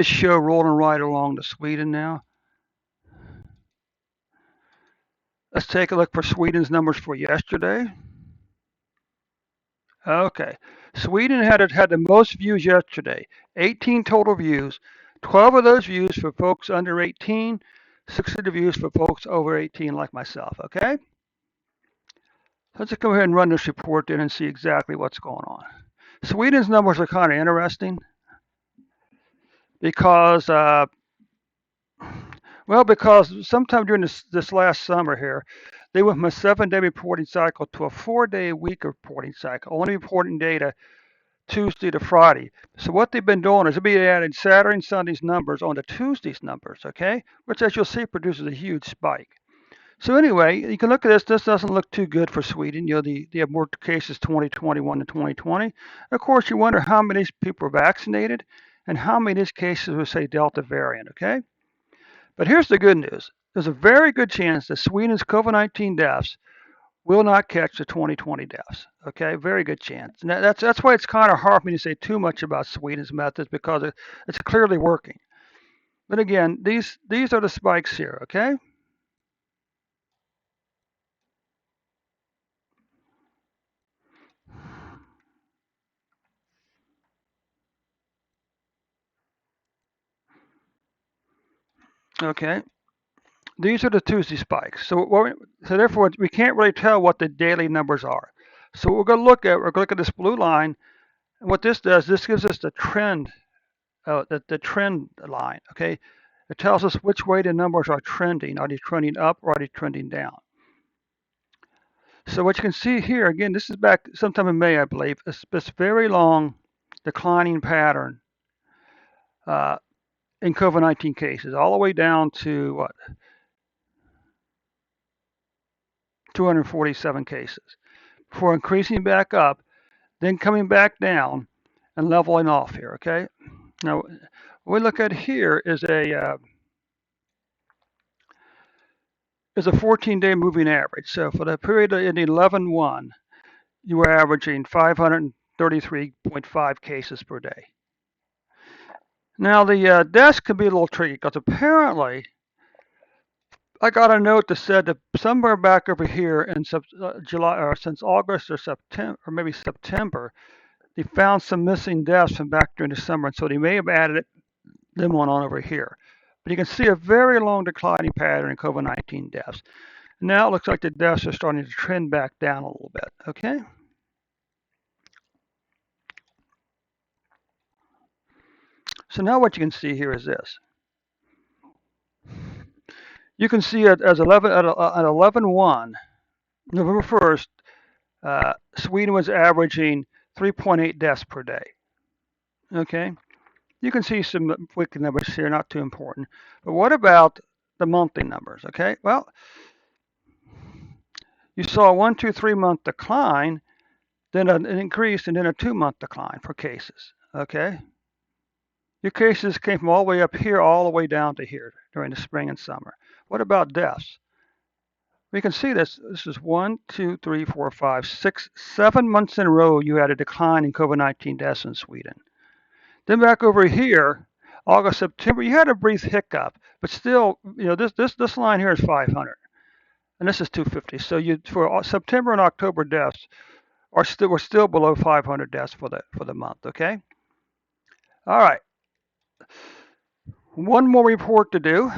This show rolling right along to Sweden now. Let's take a look for Sweden's numbers for yesterday. Okay. Sweden had the most views yesterday. 18 total views. 12 of those views for folks under 18, 6 of the views for folks over 18 like myself, okay? Let's just go ahead and run this report in and see exactly what's going on. Sweden's numbers are kind of interesting because, because sometime during this last summer here, they went from a 7-day reporting cycle to a 4-day week reporting cycle, only reporting data Tuesday to Friday. So what they've been doing is they'll be adding Saturday and Sunday's numbers onto Tuesday's numbers, okay? Which, as you'll see, produces a huge spike. So anyway, you can look at this. This doesn't look too good for Sweden. You know, they have more cases 2021 than 2020. Of course, you wonder how many people are vaccinated and how many of these cases would say Delta variant, okay? But here's the good news. There's a very good chance that Sweden's COVID-19 deaths will not catch the 2020 deaths. Okay, very good chance. And that's why it's kind of hard for me to say too much about Sweden's methods because it's clearly working. But again, these are the spikes here. Okay. Okay. These are the Tuesday spikes. So therefore we can't really tell what the daily numbers are. So we're going to look at this blue line, and what this does, this gives us the trend, the trend line. Okay. It tells us which way the numbers are trending. Are they trending up or are they trending down? So what you can see here, again, this is back sometime in May, I believe, this very long declining pattern uh, in COVID-19 cases, all the way down to what, 247 cases, before increasing back up, then coming back down and leveling off here, okay? Now, what we look at here is a 14-day moving average. So for the period ending 11/1, you were averaging 533.5 cases per day. Now the desk can be a little tricky because apparently I got a note that said that somewhere back over here in July or since August or September or maybe September, they found some missing deaths from back during the summer, and so they may have added them on over here. But you can see a very long declining pattern in COVID-19 deaths. Now it looks like the deaths are starting to trend back down a little bit. Okay. So now what you can see here is this. You can see it as 11/1, November 1st, Sweden was averaging 3.8 deaths per day. Okay, you can see some weekly numbers here, not too important. But what about the monthly numbers? Okay, well, you saw a 1, 2, 3 month decline, then an increase, and then a 2 month decline for cases. Okay, your cases came from all the way up here, all the way down to here during the spring and summer. What about deaths? We can see this. This is 1, 2, 3, 4, 5, 6, 7 months in a row you had a decline in COVID-19 deaths in Sweden. Then back over here, August, September, you had a brief hiccup, but still, you know, this line here is 500, and this is 250. So for September and October deaths we're still below 500 deaths for the month. Okay. All right. One more report to do,